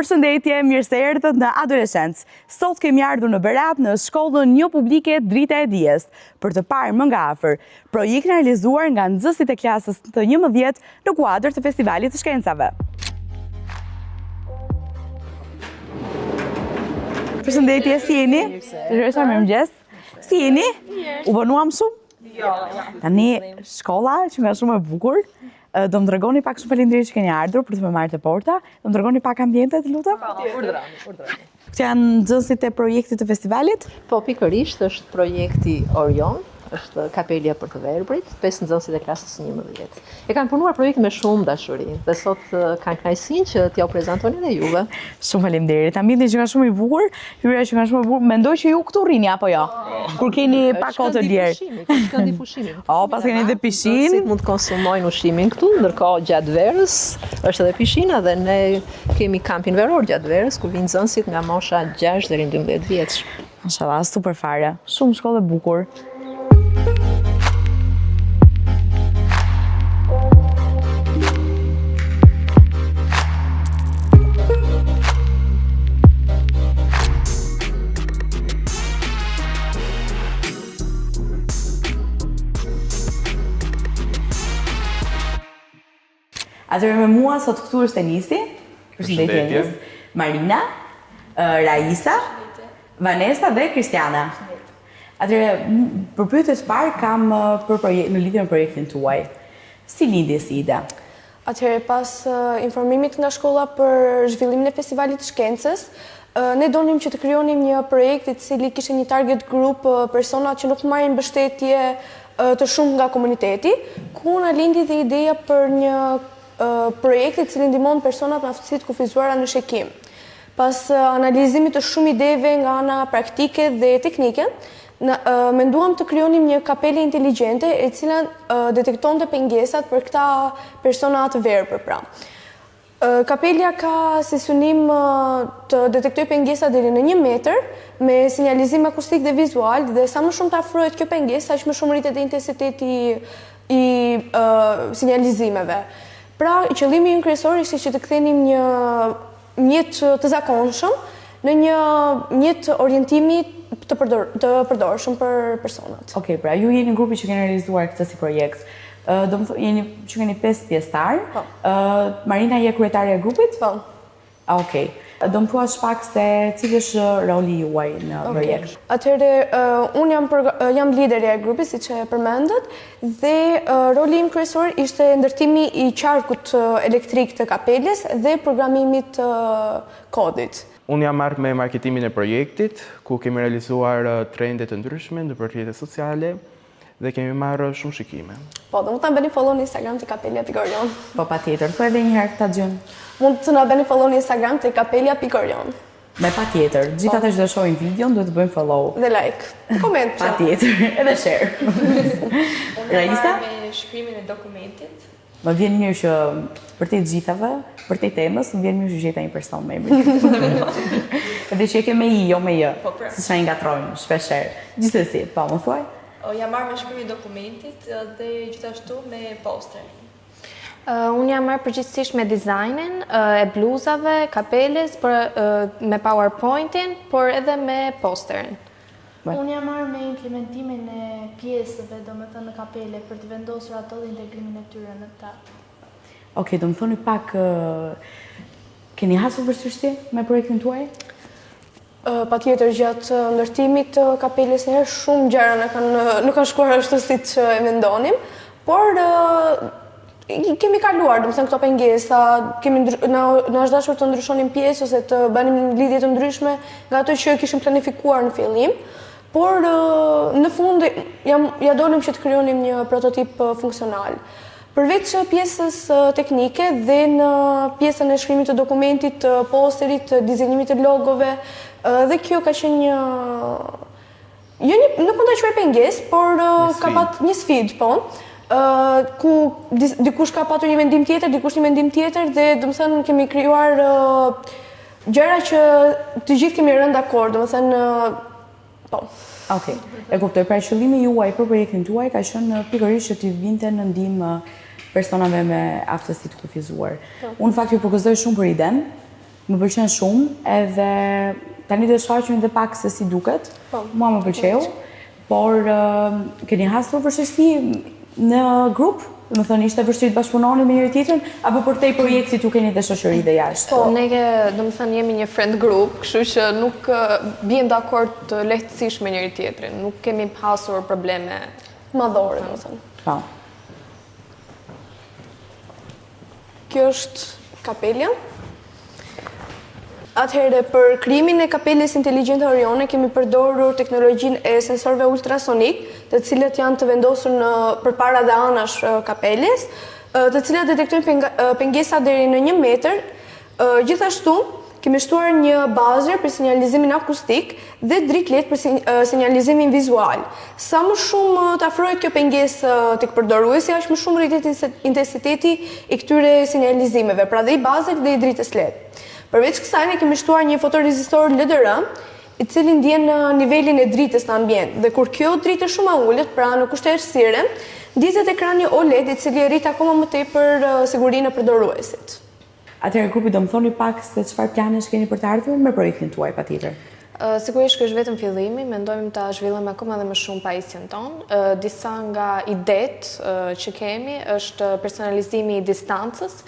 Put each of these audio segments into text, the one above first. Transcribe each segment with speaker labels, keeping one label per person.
Speaker 1: Përshëndetje, mirë se erdhët në adoleshencë. Sot kemi ardhur në Berat në shkollën një publike Drita e Dijes për të parë më nga afër projektin realizuar nga nxënësit e klasës të 11 në kuadër të Festivalit të Shkencave. Përshëndetje, si jeni? Mirëmëngjes. Si jeni? U vonuam shumë? Jo. Tani shkolla që nga shumë e bukur. Do më tregoni pak, shumë faleminderit që keni ardhur për të më marrë të porta. Do më tregoni pak ambientet, lutem?
Speaker 2: Urdhrani.
Speaker 1: Këto janë nxënësit e projektit të festivalit?
Speaker 2: Po, pikërisht është projekti Orion, është kapelja për të verbrit, 5 nxënësit e klasës 11. E kanë punuar projektin me shumë dashuri dhe sot kanë kënaqësinë që t'ja u prezantoni dhe juve.
Speaker 1: Shumë faleminderit. Ambienti që nga shumë i bukur, hyrja që nga shumë e bukur. Mendoj që ju këtu rrini apo jo? Kur keni pak kohë të lirë.
Speaker 2: Shkëndi pushimi.
Speaker 1: Pas keni dhe pishinë.
Speaker 2: Mund të konsumojnë ushqimin këtu, ndërkohë gjatë verës është edhe pishina dhe ne kemi kampin veror gjatë verës ku vinë nxënësit nga mosha 6 deri në 12 vjeç.
Speaker 1: Mashallah, super fare. Shumë shkollë e bukur. Atëherë me mua sot këtu është Enisi, përshëndetje Enis, Marina, Raisa, Vanessa dhe Kristiana. Atëherë, për pyetjes parë kam në lidhje me projektin tuaj. Si lindi si ide?
Speaker 3: Atëherë, pas informimit nga shkolla për zhvillimin e Festivalit të Shkencës, ne donim që të krijonim një projekt i cili kishte një target group persona që nuk marrin mbështetje të shumë nga komuniteti, ku na lindi dhe ideja për një projekt i cili ndihmon personat me aftësi të kufizuara në shekim. Pas analizimit të shumë ideve nga ana praktike dhe teknike, menduam të krijonim një kapele inteligjente e cila detektonte pengesat për këta persona të verbër pra. Kapelja ka si synim të detektoj pengesa deri në 1 metër me sinjalizim akustik dhe vizual dhe sa më shumë të afrohet kjo pengesë, aq më shumë rritet intensiteti i sinjalizimeve. Pra, qëllimi ynë kryesor ishte që të kthenim një mjet të zakonshëm në një mjet orientimi të përdorshëm për personat.
Speaker 1: Okej, pra ju jeni grupi që keni realizuar këtë si projekt. Do më thonë, jeni që keni 5 pjesëtar.
Speaker 3: Po.
Speaker 1: Marina je kryetare e grupit?
Speaker 3: Po.
Speaker 1: Okej. Do më thuash pak se cili është roli juaj në projekt.
Speaker 3: Atëherë, unë jam lideri e grupit, siç e përmendët, dhe roli im kryesor ishte ndërtimi i qarkut elektrik të kapelës dhe programimit të kodit.
Speaker 4: Unë jam marrë me marketimin e projektit, ku kemi realizuar trendet të ndryshme në rrjetet sociale dhe kemi marrë shumë shikime.
Speaker 3: Po, dhe mund të na bëni follow në Instagram të kapelja.orion.
Speaker 1: Po, patjetër. Thuaj edhe një herë këtë gjën.
Speaker 3: Mund të na bëni follow në Instagram të kapelja.orion.
Speaker 1: Me patjetër. Gjithë ata që do shohin videon duhet të bëjnë follow.
Speaker 3: Dhe like. Koment.
Speaker 1: Patjetër. Edhe share. Raisa?
Speaker 5: Me shkrimin e dokumentit.
Speaker 1: Më vjen mirë që për të gjithave, për të temës, më vjen mirë që gjeta një person me emrin. Edhe që e ke me i, jo me jë. Si që na ngatrojnë, shpesher. Gjithsesi, po më thuaj?
Speaker 5: Jam marrë me shkrimin e dokumentit dhe gjithashtu me poster.
Speaker 6: Unë jam marrë përgjithsisht me dizajnin e bluzave, kapeles, me PowerPointin, por edhe me posterin.
Speaker 7: Unë jam marrë me implementimin e pjesëve, do me thënë në kapele, për të vendosur ato dhe integrimin e tyre në ta.
Speaker 1: Okej, do më thoni pak, keni hasur vështirësi me projektin tuaj?
Speaker 3: Patjetër, gjatë ndërtimit të kapelës njerë shumë gjëra nuk kanë shkuar ashtu siç e mendonim, por kemi kaluar, domethënë këto pengesa, na është dashur të ndryshonim pjesë ose të bënim lidhje të ndryshme nga ato që kishim planifikuar në fillim, por në fund ja dolim që të krijonim një prototip funksional. Përveç pjesës teknike dhe në pjesën e shkrimit të dokumentit, të posterit, të dizenimit të logove, dhe kjo ka qenë një... nuk mund ta quaj pengesë, por ka pat një sfidë, po, ku dikush ka patur një mendim tjetër, dikush një mendim tjetër, dhe domethënë kemi krijuar gjëra që të gjithë kemi rënë dakord, domethënë po.
Speaker 1: Okej. E kuptoj, pra qëllimi juaj për projektin tuaj ka qenë pikërisht që t'i vinte në ndihmë personave me aftësi të kufizuar. Unë fakt ju përgëzoj shumë për idenë, më pëlqen shumë edhe tani do të shfaqem edhe pak se si duket. Mua më pëlqeu, por keni hasur vështirësi në grup? Do të thënë ishte vështirë të bashkëpunoni me njëri tjetrin apo për te projektit ju keni dhe shoqëri dhe jashtë?
Speaker 6: Po, ne do të thënë jemi një friend group, kështu që nuk bien dakord të lehtësisht me njëri tjetrin, nuk kemi pasur probleme
Speaker 3: madhore, do të thënë.
Speaker 1: Po.
Speaker 3: Kjo është kapelja. Atëherë, për krijimin e kapeles inteligjente Orione kemi përdorur teknologjinë e sensorëve ultrasonik, të cilët janë të vendosur në përpara dhe anash kapeles, të cilat detektojnë pengesa deri në 1 metër. Gjithashtu, kemi shtuar një bazer për sinjalizimin akustik dhe dritë për sinjalizimin vizual. Sa më shumë të afrohet kjo pengesë tek përdoruesi, aq më shumë rritet intensiteti i këtyre sinjalizimeve, pra dhe i bazer dhe i dritës LED. Përveç kësaj, ne kemi shtuar një fotorezistor LDR, i cili ndjen nivelin e dritës në ambient. Dhe kur kjo dritë është shumë e ulët, pra në kushte errësire, ndizet ekrani OLED, i cili rrit akoma më tepër sigurinë e përdoruesit.
Speaker 1: Atëherë grupi do më thoni pak se çfarë planesh keni për të ardhur me projektin tuaj patjetër.
Speaker 6: Sigurisht që është vetëm fillimi, mendojmë ta zhvillojmë akoma dhe më shumë pajisjen tonë. Disa nga idet që kemi është personalizimi i distancës,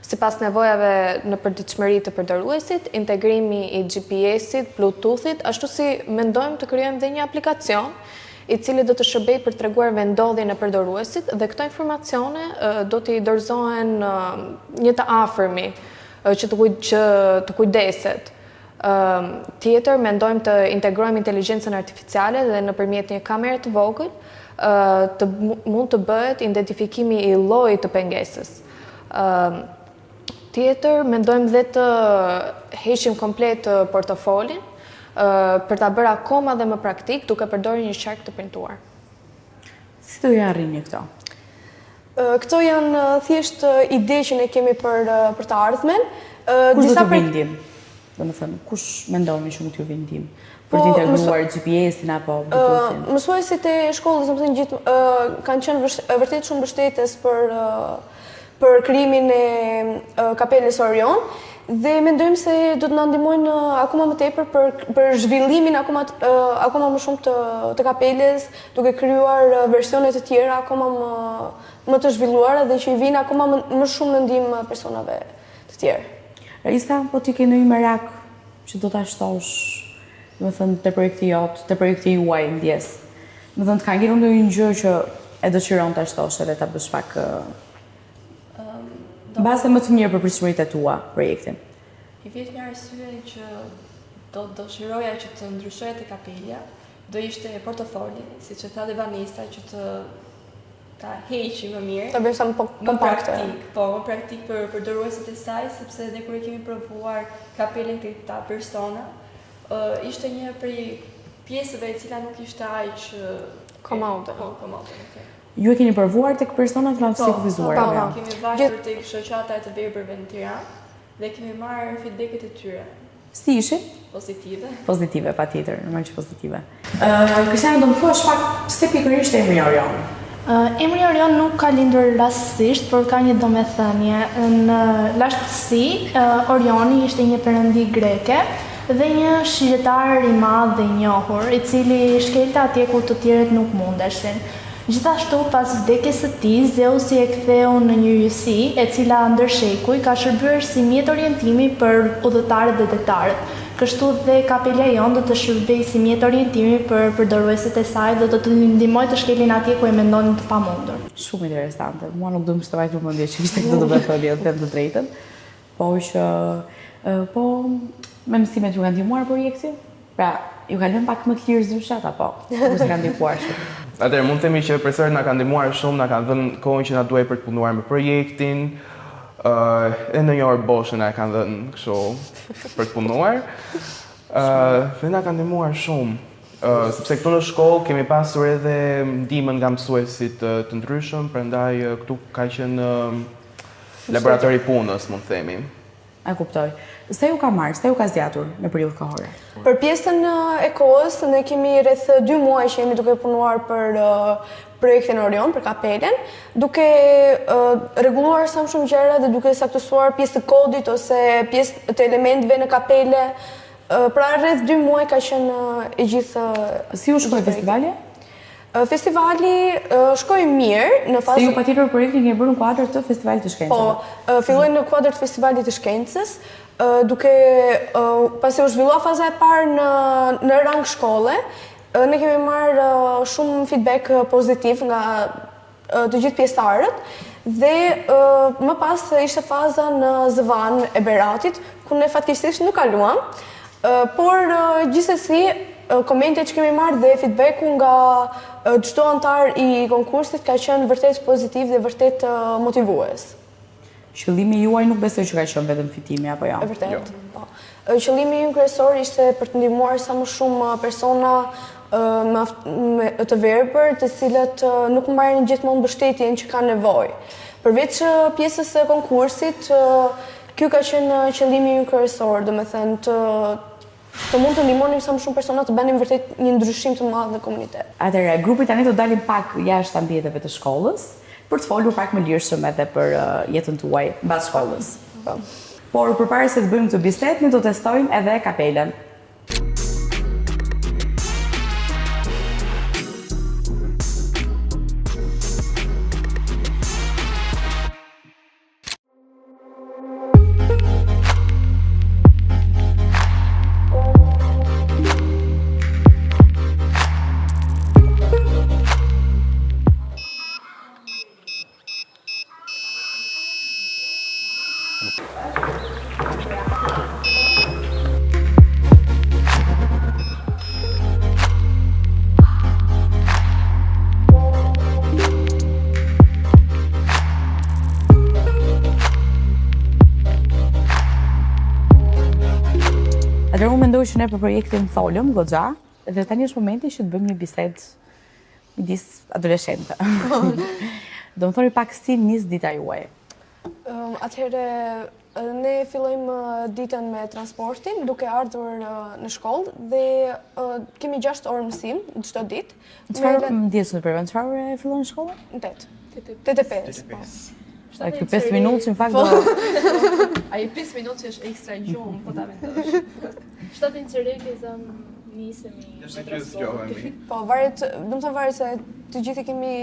Speaker 6: sipas nevojave në përditshmëri të përdoruesit, integrimi i GPS-it, Bluetooth-it, ashtu si mendojmë të krijojmë dhe një aplikacion i cili do të shërbejë për treguar vendodhjen e përdoruesit dhe këto informacione do t'i dorëzohen një të afërmi që të kujdeset. Tjetër, mendojmë të integrojmë inteligjencën artificiale dhe nëpërmjet një kamere të vogël mund të bëhet identifikimi i llojit të pengesës. Tjetër, mendojmë dhe të heqim komplet portofolin për ta bërë akoma dhe më praktik duke përdorur një qark të printuar.
Speaker 1: Si do ja arrini këto?
Speaker 3: Këto janë thjesht ide që ne kemi për të ardhmen.
Speaker 1: Kush do të vindim? Domethënë, kush mendoni që mund t'ju vindim? Për të integruar GPS-in apo Bluetooth-in?
Speaker 3: Mësuesit e shkollës, domethënë gjithë kanë qenë vërtet shumë mbështetës për krijimin e kapeles Orion dhe mendojmë se do të na ndihmojnë akoma më tepër për zhvillimin akoma më shumë të kapeles, duke krijuar versione të tjera akoma më të zhvilluara dhe që i vinë akoma më shumë në ndihmë personave të tjerë.
Speaker 1: Raisa, po ti ke ndonjë merak që do ta shtosh, domethënë te projekti jot, te projekti juaj ndjes. Domethënë të ka ngjitur ndonjë gjë që e dëshiron ta shtosh edhe ta bësh pak bazë më të mirë për pritshmëritë tua projektin.
Speaker 5: I vjet një arsye që do dëshiroja që të ndryshojë te kapelja, do ishte portofoli, siç e tha dhe Vanessa, që ta heqi më mirë.
Speaker 3: Ta bëjmë sa më kompakte.
Speaker 5: Më praktik për përdoruesit e saj, sepse edhe kur e kemi provuar kapelen te këta persona, ishte një prej pjesëve e cila nuk ishte aq
Speaker 6: komode.
Speaker 1: Ju e keni provuar tek personat me aftësi kufizuar?
Speaker 5: Po, kemi vajtur tek shoqata e të verbërve në Tiranë dhe kemi marrë feedbacket e tyre.
Speaker 1: Si ishin?
Speaker 5: Pozitive.
Speaker 1: Pozitive, patjetër, normal që pozitive. Kristiana, do më thuash pak pse pikërisht emri Orion?
Speaker 7: Emri Orion nuk ka lindur rastësisht, por ka një domethënie. Në lashtësi, Orioni ishte një perëndi greke dhe një shqyrtar i madh dhe i njohur, i cili shkelte atje ku të tjerët nuk mundeshin. Gjithashtu, pas vdekjes së tij, Zeusi e ktheu në një yjsi, e cila ndër shekuj ka shërbyer si mjet orientimi për udhëtarët dhe detarët. Kështu dhe kapelja jonë do të shërbejë si mjet orientimi për përdoruesit e saj dhe do të ndihmojë të shkelin atje ku e mendonin të pamundur.
Speaker 1: Shumë interesante. Mua nuk do më shtoj vëmendje që ishte këtë do të thënie, të them të drejtën. Po me mësimet ju kanë ndihmuar projekti? Pra, ju ka lënë pak më të lirë zyshat apo? Kurse kanë ndihmuar shumë.
Speaker 4: Atëherë mund të themi që profesorët na kanë ndihmuar shumë, na kanë dhënë kohën që na duhej për të punuar me projektin. E në një orë boshë na kanë dhënë kështu për të punuar. Dhe na kanë ndihmuar shumë. Sepse këtu në shkollë kemi pasur edhe ndihmën nga mësuesit të ndryshëm, prandaj këtu ka qenë laboratori punës, mund të themi.
Speaker 1: E kuptoj. Sa ju ka marrë, sa ju ka zgjatur në periudhë kohore?
Speaker 3: Për pjesën e kohës, ne kemi rreth 2 muaj që jemi duke punuar për projektin Orion, për kapelen, duke rregulluar sa më shumë gjëra dhe duke saktësuar pjesë të kodit ose pjesë të elementeve në kapele. Pra rreth 2 muaj ka qenë e gjithë.
Speaker 1: Si u shkoi festivali?
Speaker 3: Festivali shkoi mirë në fazë.
Speaker 1: Si ju patjetër projektin keni bërë në kuadër të festivalit të shkencave?
Speaker 3: Po, filloi në kuadër të festivalit të shkencës, duke pasi u zhvillua faza e parë në rang shkolle, ne kemi marrë shumë feedback pozitiv nga të gjithë pjesëtarët dhe më pas ishte faza në Zëvan e Beratit, ku ne fatkeqësisht nuk kaluam, por gjithsesi komentet që kemi marrë dhe feedbacku nga çdo antar i konkursit ka qenë vërtet pozitiv dhe vërtet motivues.
Speaker 1: Qëllimi juaj nuk besoj që ka qenë vetëm fitimi apo jo?
Speaker 3: E vërtet. Po. Qëllimi im kryesor ishte për të ndihmuar sa më shumë persona të verbër, të cilët nuk marrin gjithmonë mbështetjen që kanë nevojë. Përveç pjesës së konkursit, ky ka qenë qëllimi im kryesor, domethënë të mund të ndihmonim sa më shumë persona të bënin vërtet një ndryshim të madh në komunitet.
Speaker 1: Atëherë, grupi tani do dalim pak jashtë ambienteve të shkollës, për të folur pak më lirshëm edhe për jetën tuaj mbas shkollës. Por përpara se të bëjmë këtë bisedë, ne do testojmë edhe kapelen. Atëherë unë mendoj që ne për projektin folëm goxha dhe tani është momenti që të bëjmë një bisedë midis adoleshente. Do më thoni pak si nis dita juaj.
Speaker 3: Atëherë ne fillojmë ditën me transportin duke ardhur në shkollë dhe kemi 6 orë mësim çdo ditë.
Speaker 1: Çfarë mëngjes në përvend çfarë fillon shkolla?
Speaker 3: Në 85.
Speaker 1: Ky 5 minutë që në fakt do...
Speaker 5: Ai 5 minutë që është ekstra gjumë, po ta mendosh. 7 incereke zëm nisemi me transportin.
Speaker 3: Po, varet, domethënë varet se të gjithë kemi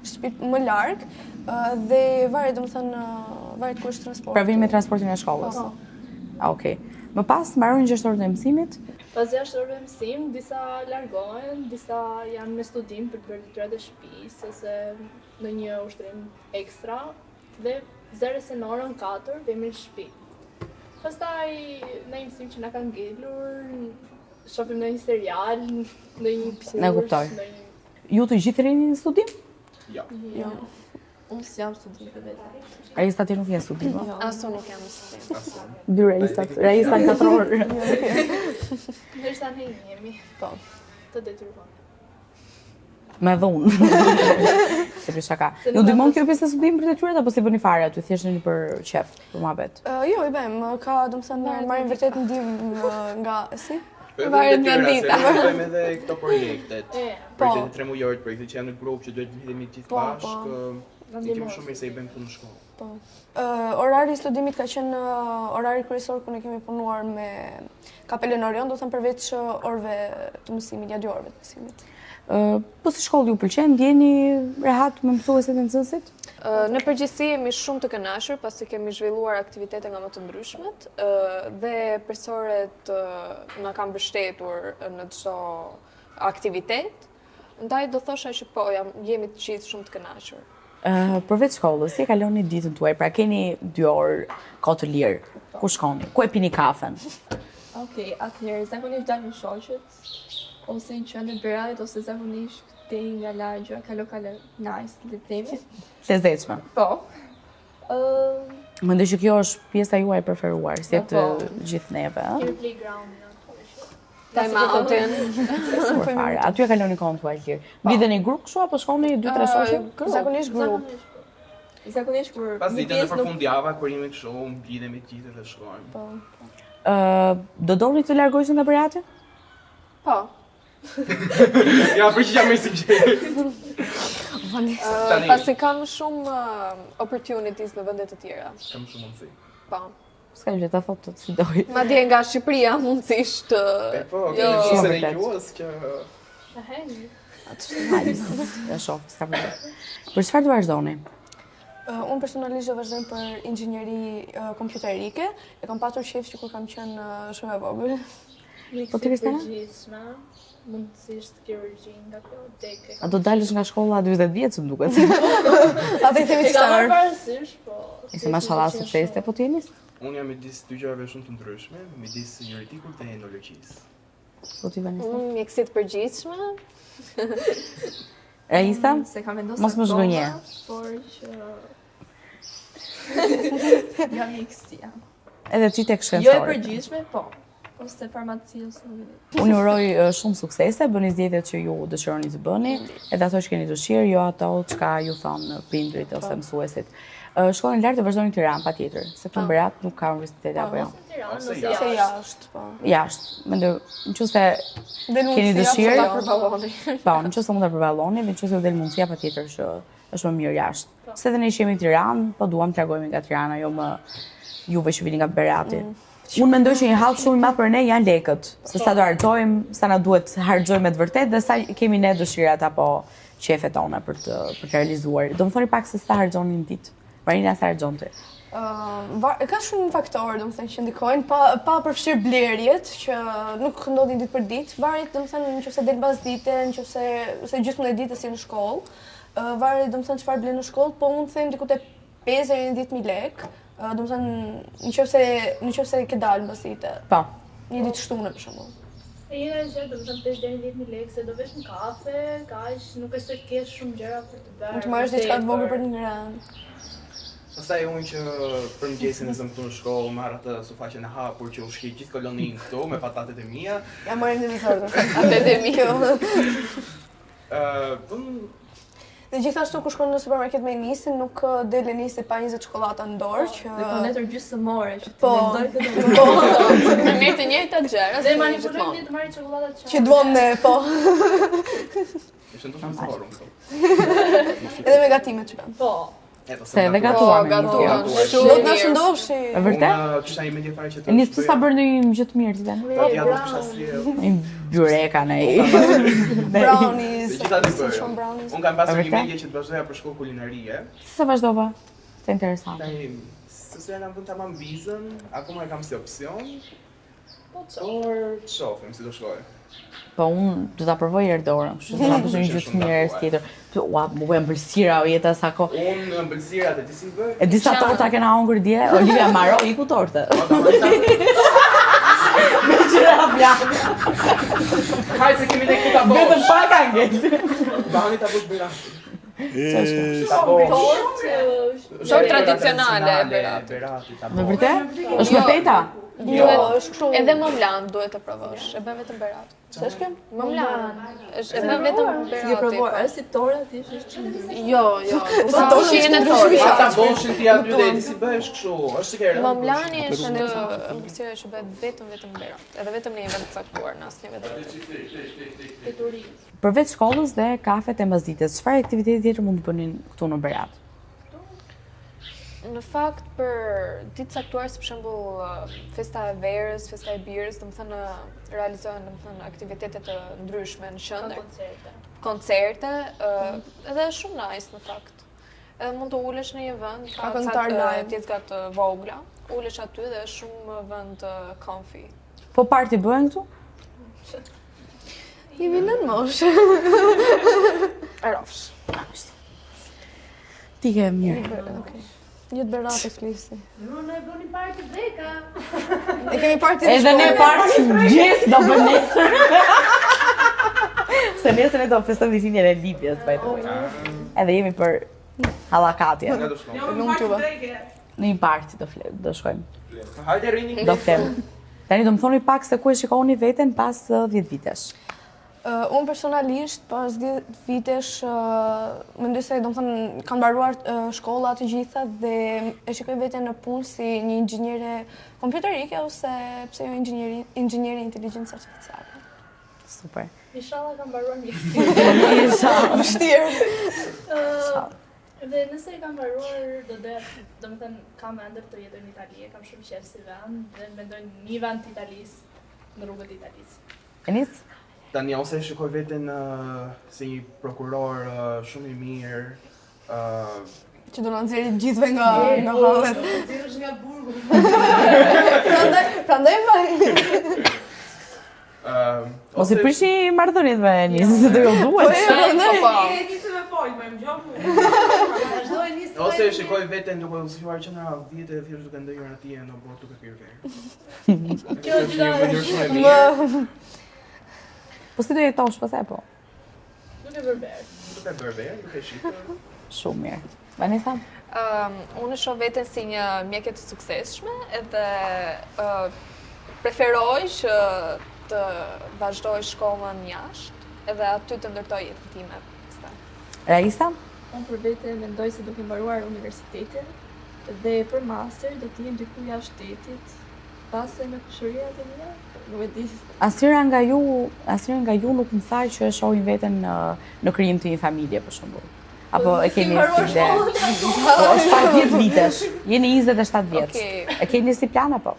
Speaker 3: shtëpi më larg dhe varet domethënë varet ku është transporti.
Speaker 1: Pra vinë me transportin e shkollës. Okej. Më pas mbarojnë 6 orët e mësimit.
Speaker 5: Pas 6 orëve mësim, disa largohen, disa janë me studim për të bërë detyrat e shtëpisë ose në një ushtrim ekstra. Dhe zere se në orën 4 vemi në shtëpi. Pastaj në një mësim që na kanë ngelur, shohim në një serial, në një kurs.
Speaker 1: Ne kuptoj. Ju të gjithë rini në studim?
Speaker 4: Jo.
Speaker 5: Unë s'jam studim për vetë.
Speaker 1: Raisa ti nuk je studim, po?
Speaker 6: Aso nuk jam në studim.
Speaker 1: Dy Raisat, Raisa 4 orë.
Speaker 5: Ndërsa ne jemi.
Speaker 3: Po.
Speaker 5: Të detyruar.
Speaker 1: Me dhunë. Se për shaka. Ju ndihmon kjo pjesë e studimit për detyrat apo si bëni fare aty thjesht jeni për qef, për muhabet?
Speaker 3: Jo, i bëjmë, ka domethënë marrim vërtet ndihmë nga si?
Speaker 4: Varet nga dita. Ne bëjmë edhe këto projektet.
Speaker 3: Po.
Speaker 4: Projektet 3 mujore, projektet që janë në grup që duhet të lidhemi gjithë bashkë. Ne kemi shumë mirë se i bëjmë punë në shkollë.
Speaker 3: Po. Orari i studimit ka qenë orari kryesor ku ne kemi punuar me kapelen Orion, do të thënë përveç orëve të mësimit, ja 2 orëve të mësimit.
Speaker 1: Po si shkollë ju pëlqen, ndjeni rehat me mësuesit e nxënësit?
Speaker 6: Në përgjithësi jemi shumë të kënaqur pasi kemi zhvilluar aktivitete nga më të ndryshmet dhe profesorët na kanë mbështetur në çdo aktivitet. Ndaj do thosha që po, jemi të gjithë shumë të kënaqur.
Speaker 1: Përveç shkollës, si e kaloni ditën tuaj? Pra keni 2 orë kohë të lirë. Ku shkoni? Ku e pini kafen?
Speaker 5: Okej, atëherë zakonisht dalin shoqët ose në qendër Beratit ose zakonisht te nga lagja, ka lokale nice, le të themi.
Speaker 1: Lezetshme.
Speaker 5: Po.
Speaker 1: Mendoj që kjo është pjesa juaj e preferuar, si të gjithë neve, ëh?
Speaker 5: Kemi playground.
Speaker 6: Time out-in.
Speaker 1: Por fare, aty e kaloni kohën tuaj lirë. Mbidheni grup kështu apo shkoni 2-3 shoqë?
Speaker 3: Zakonisht grup.
Speaker 8: Zakonisht kur
Speaker 4: Pas
Speaker 8: një
Speaker 4: ditën e
Speaker 8: pjesë nuk
Speaker 4: përfundjava, kur jemi kështu, mblidhemi të gjithë dhe shkojmë.
Speaker 3: Po.
Speaker 1: Do doni të largohesh nga Berati?
Speaker 6: Po.
Speaker 4: Ja, përgjigja më sinqert.
Speaker 6: Pasi kam shumë opportunities në vende të tjera.
Speaker 4: Kam shumë mundësi.
Speaker 6: Po.
Speaker 1: S'ka gjë ta thotë si doj.
Speaker 6: Madje nga Shqipëria mundësisht.
Speaker 4: Po,
Speaker 6: Jo.
Speaker 4: kemi se gjuhës që
Speaker 1: Ja shoh, s'ka problem. Për çfarë do vazhdoni?
Speaker 3: Unë personalisht do vazhdoj për inxhinieri kompjuterike. E kam patur shef që kur kam qenë shumë e vogël.
Speaker 1: Po ti Kristana?
Speaker 5: Përgjithshme, mundësisht kirurgji nga kjo deke.
Speaker 1: A do dalësh nga shkolla 40 vjeç, më duket.
Speaker 3: Atë i themi
Speaker 5: E kam
Speaker 3: star.
Speaker 5: parasysh, po.
Speaker 1: Ishte mashallah sukseste, po ti jemi?
Speaker 4: unë jam midis dy gjërave shumë të ndryshme, midis juridikut dhe enologjisë.
Speaker 1: Po ti Vanessa?
Speaker 6: Unë mjekësi të përgjithshme.
Speaker 1: Raisa?
Speaker 8: Se kam vendosur
Speaker 1: Mos më zgënje.
Speaker 8: Por që nga mjekësia.
Speaker 1: Edhe ti tek
Speaker 8: Jo e
Speaker 1: shkencëtori.
Speaker 8: përgjithshme, po. Ose farmaci ose
Speaker 1: Unë uroj shumë suksese, bëni zgjedhjet që ju dëshironi të bëni, edhe ato që keni dëshirë, jo ato çka ju thon prindrit ose mësuesit. Shkollën lart të vazhdoni në Tiranë patjetër, se këtu në Berat nuk ka universitet apo jo.
Speaker 5: Tiranë,
Speaker 4: Ose
Speaker 5: ose
Speaker 3: Se jashtë, po.
Speaker 1: Jashtë. Mendoj, nëse keni
Speaker 3: Keni
Speaker 1: dëshirë,
Speaker 6: Përballoni.
Speaker 1: po, nëse mund ta përballoni, dhe nëse u del mundësia patjetër që është më mirë jashtë. Se edhe ne që jemi në Tiranë, po duam të largohemi nga Tirana, jo më juve që vini nga Berati. Unë mendoj që një hall shumë i madh për ne janë lekët, se sa do harxojmë, sa na duhet harxojmë me të vërtetë dhe sa kemi ne dëshirat apo qefet tona për të realizuar. Do më thoni pak se sa harxoni në ditë. Marina sa harxon ti?
Speaker 3: Ka shumë faktorë, domethënë që ndikojnë, pa përfshirë blerjet që nuk ndodhin ditë për ditë, varet domethënë nëse del mbas dite, nëse gjysmën e ditës je në shkollë, varet domethënë çfarë blen në shkollë, po unë them diku te 5 deri në 10.000 lekë. Domethënë nëse ke dalë mbas dite.
Speaker 1: Po.
Speaker 3: Një ditë shtune për shembull.
Speaker 5: E jena gjë, do të thënë 5 deri në 10.000 lekë, se do vesh në kafe, kaq, nuk e se kesh shumë gjëra për të bërë.
Speaker 3: Mund të marrësh diçka të vogël për të ngrënë.
Speaker 4: Pastaj unë që për mëngjesin e zëm këtu në shkollë, marr atë sufaqen e hapur që u shkij gjithë koloninë këtu me patatet e mia.
Speaker 3: Ja marrin në vizor.
Speaker 6: Atë e mi.
Speaker 3: Dhe gjithashtu kur shkon në supermarket me nisin, nuk del nisi pa 20 çokolata në dorë që
Speaker 8: dhe po netër gjysmore që
Speaker 3: Po.
Speaker 8: të mendoj këtë.
Speaker 6: Me mirë të njëjtat gjëra.
Speaker 5: Dhe
Speaker 6: si
Speaker 5: manipulojmë
Speaker 6: gjithmonë.
Speaker 5: të marrë çokoladë
Speaker 3: që duam ne, po.
Speaker 4: Ishte ndoshta më së këtu.
Speaker 3: Edhe me gatimet që kanë.
Speaker 5: Po.
Speaker 1: Se edhe gatuar me
Speaker 6: gatuar.
Speaker 1: një.
Speaker 3: Do
Speaker 6: Shumë
Speaker 3: të na
Speaker 6: mirë.
Speaker 3: shëndoshi.
Speaker 1: E vërtet?
Speaker 4: Unë kisha një mendje fare që
Speaker 1: E nisë sa bërë një gjë të mirë ti tani.
Speaker 4: Po ja do të kisha si
Speaker 1: Një byreka në
Speaker 3: Brownies.
Speaker 4: Dhe gjitha të bëjë.
Speaker 3: Shumë brownies.
Speaker 4: Unë kam pasur
Speaker 1: E
Speaker 4: një
Speaker 1: vërtet?
Speaker 4: mendje që të vazhdoja për shkollë kulinarie.
Speaker 1: Se vazhdova. Se interesant.
Speaker 4: Tani, se na vën tamam vizën, akoma e kam si opsion,
Speaker 5: Po
Speaker 4: por shohim si do shkoj.
Speaker 1: Po unë do ta provoj herë dorën, kështu që ta bëj një gjë të mirë herë tjetër. Ua, më bëjmë ëmbëlsira o jeta sa kohë.
Speaker 4: Unë ëmbëlsirat e di si bëj.
Speaker 1: E disa torta kena hungur dje, Olivia Maro iku torte. Me qira blank.
Speaker 4: Hajde se kemi ne këta
Speaker 1: Vetëm
Speaker 4: bosh.
Speaker 1: pak angel.
Speaker 4: Bani ta bësh Berat.
Speaker 6: Shumë tradicionale e Beratit.
Speaker 4: Berati ta
Speaker 1: Me
Speaker 4: bësh.
Speaker 1: vërtet? Është me peta?
Speaker 3: Jo, është kështu.
Speaker 6: Edhe momlan duhet të provosh. E bën vetëm Berat.
Speaker 3: Ç'është kjo?
Speaker 6: Momlan. Është e bën vetëm
Speaker 8: Je
Speaker 6: Berati.
Speaker 8: provuar,
Speaker 6: po.
Speaker 8: është si tora ti është çndrim.
Speaker 6: Jo.
Speaker 3: Sa
Speaker 6: Po
Speaker 3: do
Speaker 6: shihen e
Speaker 3: ndryshimi.
Speaker 6: torë.
Speaker 4: Ata boshin ti aty dhe di si bëhesh kështu. Është ke rëndë.
Speaker 6: Momlani është mësira që bëhet vetëm Berat. Edhe vetëm në një vend të caktuar, në asnjë vend tjetër.
Speaker 1: Përveç shkollës dhe kafet e mbasdites, çfarë aktiviteti tjetër mund të bënin këtu në Berat?
Speaker 6: Në fakt për ditë caktuar, si për shembull festa e verës, festa e birës, domethënë realizohen domethënë aktivitete të ndryshme në qendër, koncerte, edhe shumë nice në fakt. Edhe mund të ulesh në një vend,
Speaker 3: Ka këngëtar live.
Speaker 6: tjetra të vogla, ulesh aty dhe është shumë vend comfy.
Speaker 1: Po party bëhen këtu?
Speaker 3: Jemi në moshë.
Speaker 6: Arofsh.
Speaker 1: Ti ke mirë.
Speaker 3: Një të Berati flisi.
Speaker 5: Unë e bëni party deka.
Speaker 3: E kemi parti
Speaker 1: Edhe ne party gjithë do bën nesër. Se nesër ne do festojmë ditëlindjen e Libjes, by the way. Edhe jemi për hallakatje.
Speaker 4: Ne do shkojmë.
Speaker 3: Nuk tuva.
Speaker 1: Në një party do shkojmë.
Speaker 4: Hajde rini.
Speaker 1: Do ftem. Tani do më thoni pak se ku e shikoni veten pas 10 vitesh.
Speaker 3: Unë personalisht pas 10 vitesh mendoj se domethënë kam mbaruar shkolla të gjitha dhe e shikoj veten në punë si një inxhiniere kompjuterike ose pse jo inxhiniere inteligjencë artificiale.
Speaker 1: Super.
Speaker 5: Inshallah kam mbaruar mjekësinë.
Speaker 1: Inshallah.
Speaker 3: Vështirë.
Speaker 5: Dhe nëse e kam mbaruar domethënë kam ende të jetoj në Itali, kam shumë qejf si vend dhe mendoj një vend të Italisë, në rrugët e Italisë.
Speaker 1: Enis?
Speaker 4: Tani ose shikoj veten si një prokuror shumë i mirë,
Speaker 3: Që do na nxjerrë gjithëve nga hallet.
Speaker 8: Nxjerrësh nga burgu.
Speaker 3: Prandaj vaj.
Speaker 1: Ose prishi marrëdhëniet me Enis, se do ju duhet.
Speaker 8: Nisë me fol, më gjoku.
Speaker 4: ose shikoj veten duke u zgjuar qendra vite thjesht duke ndëjur atje në botë duke pirë verë.
Speaker 5: Kjo
Speaker 4: është një mënyrë shumë e mirë.
Speaker 1: Po si do jetosh pas e po?
Speaker 5: Duke berber.
Speaker 4: Duke bërë verë, duke shitur.
Speaker 1: Shumë mirë. Vanessa?
Speaker 6: Unë shoh veten si një mjeke të suksesshme edhe preferoj që të vazhdoj shkollën jashtë edhe aty të ndërtoj jetën time pastaj.
Speaker 1: Raisa?
Speaker 8: Unë për vete mendoj se duke mbaruar universitetin dhe për master do të jem diku jashtë shtetit, pastaj me kushëriat e mia, nuk e di.
Speaker 1: Asnjëra nga ju nuk më tha që e shohin veten në krijim të një familje për shembull. Apo e keni si ide? Po është pas 10 vitesh. Jeni 27 vjeç. E keni si plan apo?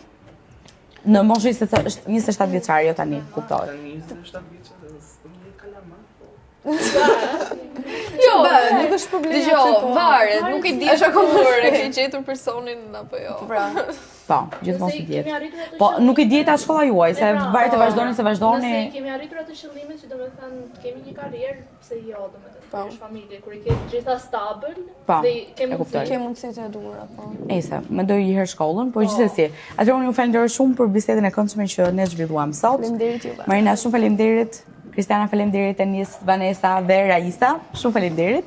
Speaker 1: Në moshën 27 vjeçare jo tani, kuptoj.
Speaker 4: Tani 27 vjeç dhe s'më kalama.
Speaker 6: Jo,
Speaker 3: nuk është problem.
Speaker 6: Dgjoj, varet, nuk e di kur e ke gjetur personin apo jo.
Speaker 1: Po, gjithmonë si
Speaker 5: Kemi
Speaker 1: diet.
Speaker 5: arritur atë
Speaker 1: Po nuk e dieta shkolla juaj, se varet të vazhdoni se vazhdoni.
Speaker 5: Nëse kemi arritur atë qëllimin që domethënë kemi një karrierë, pse jo domethënë, është familje, kur i ke gjitha stabil dhe kemi
Speaker 3: Ke mundësitë e duhura, po.
Speaker 1: Ejse, mendoj një herë shkollën, po gjithsesi. Atëherë unë ju falenderoj shumë për bisedën e këndshme që ne zhvilluam sot.
Speaker 3: Faleminderit juve.
Speaker 1: Marina, shumë faleminderit. Kristiana, faleminderit. Enis, Vanessa dhe Raisa, shumë faleminderit.